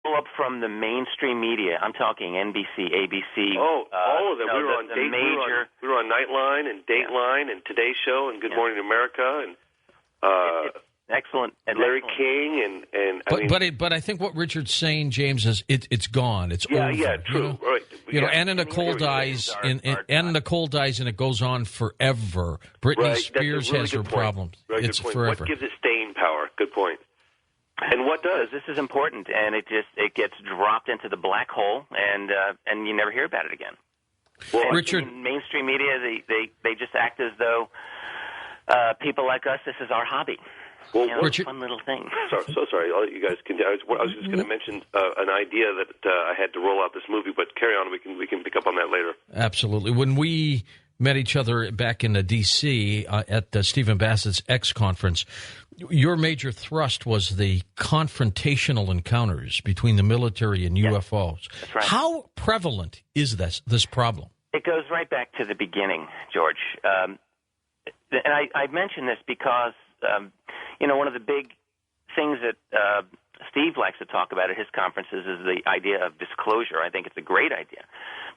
up from the mainstream media. I'm talking NBC, ABC. Oh, all of them. No, we were on Nightline and Dateline and Today Show and Good Morning America and excellent. And Larry excellent. King but I think what Richard's saying, James, is it's gone. It's over. Yeah, true. Right. Anna Nicole dies, Anna Nicole dies, and it goes on forever. Britney Spears really has her problems. Very it's good point. forever. What gives it staying power? Good point. And what does? This is important, and it gets dropped into the black hole, and you never hear about it again. Well, and Richard, in mainstream media, they just act as though people like us, this is our hobby. Well, Richard, fun little thing. So sorry. I'll let you guys continue. I was just going to mention an idea that I had to roll out this movie, but carry on. We can pick up on that later. Absolutely. When we met each other back in D.C. At Stephen Bassett's X conference, your major thrust was the confrontational encounters between the military and UFOs. That's right. How prevalent is this problem? It goes right back to the beginning, George. And I mention this because, one of the big things that Steve likes to talk about at his conferences is the idea of disclosure. I think it's a great idea.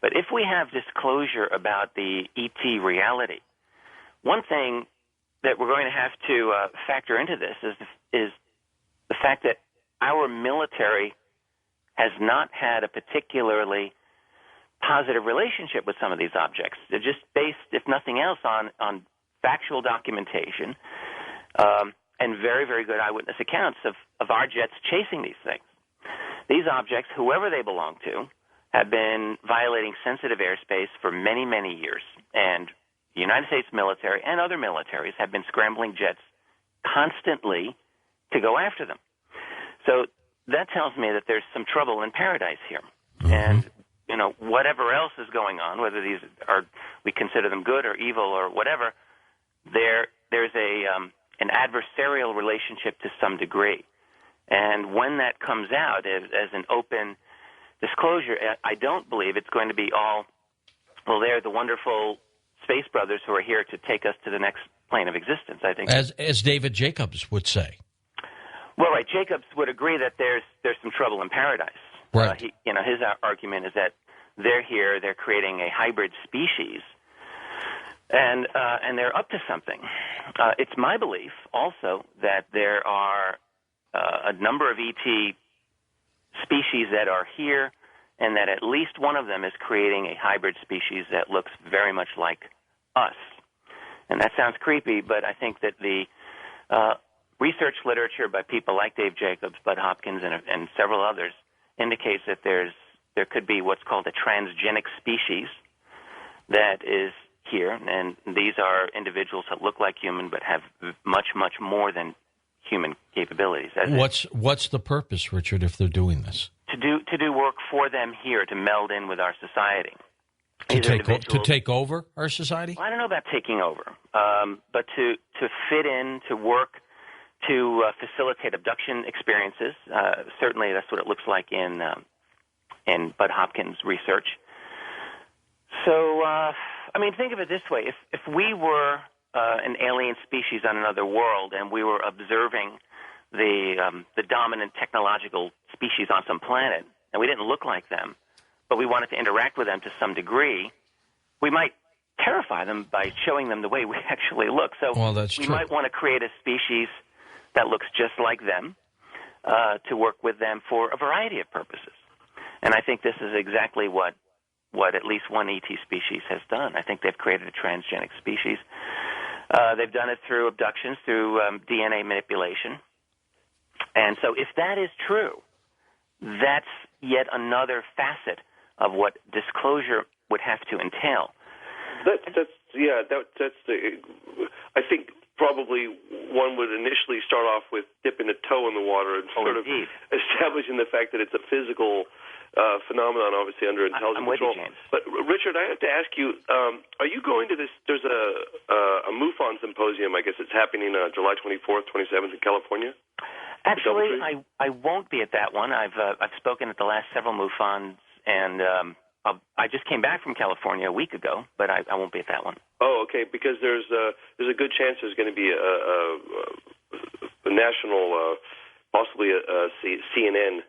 But if we have disclosure about the ET reality, one thing that we're going to have to factor into this is the fact that our military has not had a particularly positive relationship with some of these objects. They're just based, if nothing else, on factual documentation and very, very good eyewitness accounts of our jets chasing these things. These objects, whoever they belong to, have been violating sensitive airspace for many, many years, and the United States military and other militaries have been scrambling jets constantly to go after them. So that tells me that there's some trouble in paradise here. Mm-hmm. And, whatever else is going on, whether these we consider them good or evil or whatever, there's an adversarial relationship to some degree. And when that comes out as an open disclosure, I don't believe it's going to be all, well, they're the wonderful space brothers who are here to take us to the next plane of existence. I think, as David Jacobs would say. Well, right, Jacobs would agree that there's some trouble in paradise. Right. His argument is that they're here, they're creating a hybrid species, and they're up to something. It's my belief also that there are a number of ET species that are here, and that at least one of them is creating a hybrid species that looks very much like us. And that sounds creepy, but I think that the research literature by people like Dave Jacobs, Bud Hopkins, and several others indicates that there could be what's called a transgenic species that is here, and these are individuals that look like human but have much, much more than human capabilities. What's the purpose, Richard, if they're doing this? To do work for them here, to meld in with our society. To take over our society? Well, I don't know about taking over, but to fit in, to work, to facilitate abduction experiences. Certainly, that's what it looks like in Bud Hopkins' research. So, think of it this way: if we were an alien species on another world, and we were observing the dominant technological species on some planet, and we didn't look like them, but we wanted to interact with them to some degree, we might terrify them by showing them the way we actually look. So we might want to create a species that looks just like them to work with them for a variety of purposes. And I think this is exactly what at least one ET species has done. I think they've created a transgenic species. They've done it through abductions, through DNA manipulation. And so if that is true, that's yet another facet of what disclosure would have to entail. I think probably one would initially start off with dipping a toe in the water and sort of establishing the fact that it's a physical phenomenon, obviously under intelligent control. You, James. But Richard, I have to ask you: are you going to this? There's a MUFON symposium. I guess it's happening July 24th, 27th in California. Actually, I won't be at that one. I've spoken at the last several MUFONs, and I just came back from California a week ago, but I won't be at that one. Oh, okay. Because there's a good chance there's going to be a national, possibly a CNN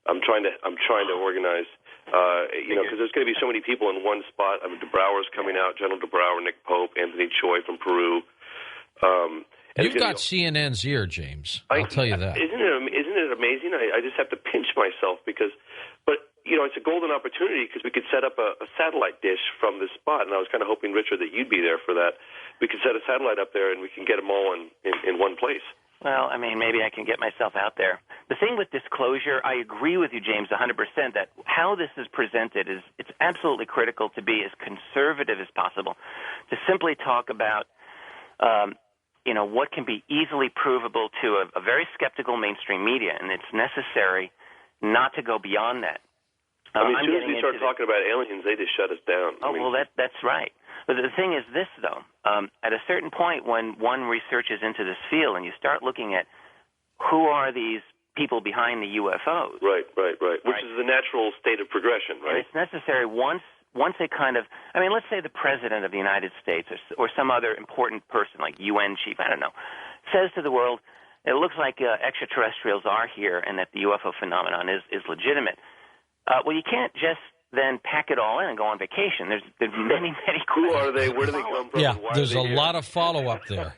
I'm trying to organize. Because there's going to be so many people in one spot. I mean, DeBrouwer's coming out, General DeBrouwer, Nick Pope, Anthony Choi from Peru. You've got CNN's ear, James. I'll tell you that. Isn't it amazing? I just have to pinch myself but it's a golden opportunity because we could set up a satellite dish from this spot, and I was kind of hoping, Richard, that you'd be there for that. We could set a satellite up there, and we can get them all in one place. Well, I mean, maybe I can get myself out there. The thing with disclosure, I agree with you, James, 100%, that how this is presented it's absolutely critical to be as conservative as possible, to simply talk about, what can be easily provable to a very skeptical mainstream media, and it's necessary not to go beyond that. As soon as we start talking about aliens, they just shut us down. Well, that's right. But the thing is this, though. At a certain point when one researches into this field and you start looking at who are these people behind the UFOs. Right. Which is the natural state of progression, right? And it's necessary once they kind of, let's say the President of the United States or some other important person like UN chief, I don't know, says to the world, it looks like extraterrestrials are here and that the UFO phenomenon is legitimate. Well, you can't just then pack it all in and go on vacation. There's many questions. Who are they? Where do they come from? Yeah, why there's a here? lot of follow-up there.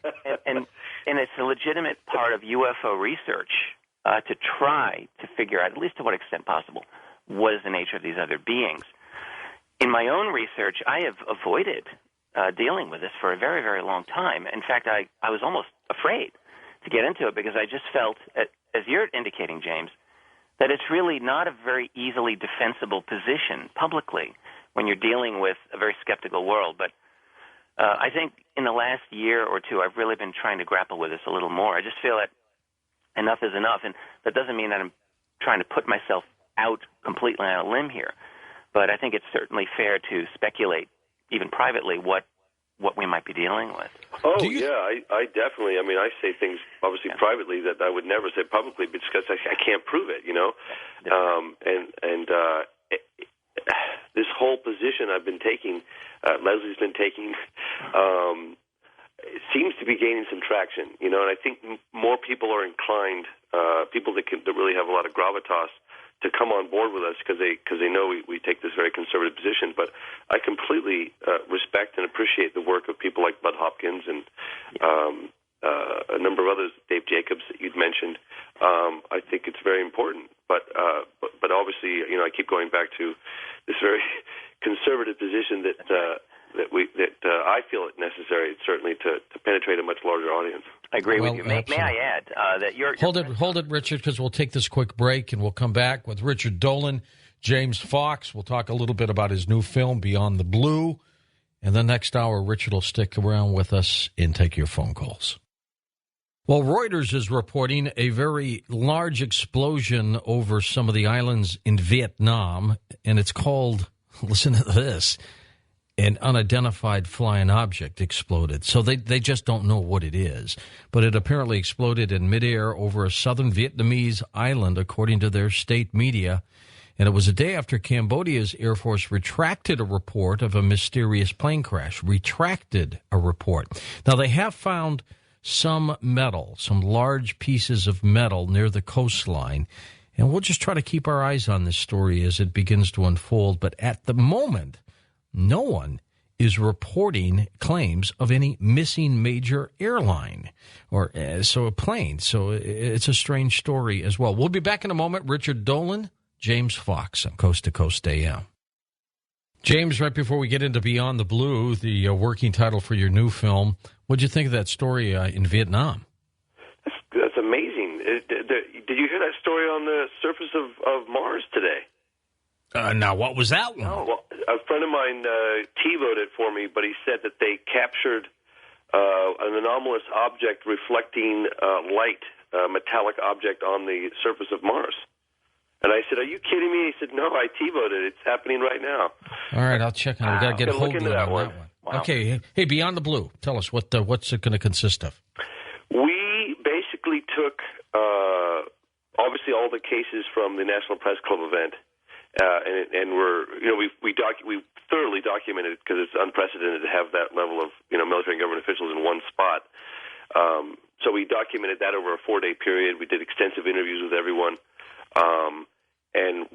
and it's a legitimate part of UFO research to try to figure out, at least to what extent possible, what is the nature of these other beings. In my own research, I have avoided dealing with this for a very, very long time. In fact, I was almost afraid to get into it because I just felt, as you're indicating, James, that it's really not a very easily defensible position publicly when you're dealing with a very skeptical world. But I think in the last year or two, I've really been trying to grapple with this a little more. I just feel that enough is enough, and that doesn't mean that I'm trying to put myself out completely on a limb here. But I think it's certainly fair to speculate, even privately, what we might be dealing with. Oh, I definitely. I say things, obviously, privately that I would never say publicly because I can't prove it, this whole position I've been taking, Leslie's been taking, it seems to be gaining some traction, and I think more people are inclined, people that really have a lot of gravitas, to come on board with us because they know we take this very conservative position. But I completely respect and appreciate the work of people like Bud Hopkins and a number of others, Dave Jacobs that you'd mentioned. I think it's very important. But obviously, I keep going back to this very conservative position that I feel it necessary, certainly, to penetrate a much larger audience. I agree with you. May I add that you're... Hold it, Richard, because we'll take this quick break and we'll come back with Richard Dolan, James Fox. We'll talk a little bit about his new film, Beyond the Blue. And the next hour, Richard will stick around with us and take your phone calls. Well, Reuters is reporting a very large explosion over some of the islands in Vietnam, and it's called, listen to this, an unidentified flying object exploded. So they just don't know what it is. But it apparently exploded in midair over a southern Vietnamese island, according to their state media. And it was a day after Cambodia's Air Force retracted a report of a mysterious plane crash. Retracted a report. Now, they have found some metal, some large pieces of metal near the coastline. And we'll just try to keep our eyes on this story as it begins to unfold. But at the moment, no one is reporting claims of any missing major airline or a plane. So it's a strange story as well. We'll be back in a moment. Richard Dolan, James Fox on Coast to Coast AM. James, right before we get into Beyond the Blue, the working title for your new film, what did you think of that story in Vietnam? That's amazing. Did you hear that story on the surface of Mars today? Now, what was that one? Oh, well, a friend of mine TiVo'd it for me, but he said that they captured an anomalous object reflecting light, metallic object on the surface of Mars. And I said, "Are you kidding me?" He said, "No, I TiVo'd it. It's happening right now." All right, I'll check on it. We got to get a hold of that one. Wow. Okay. Hey, Beyond the Blue, tell us what's it going to consist of? We basically took obviously all the cases from the National Press Club event. And we thoroughly documented it because it's unprecedented to have that level of military and government officials in one spot. So we documented that over a 4-day period. We did extensive interviews with everyone, and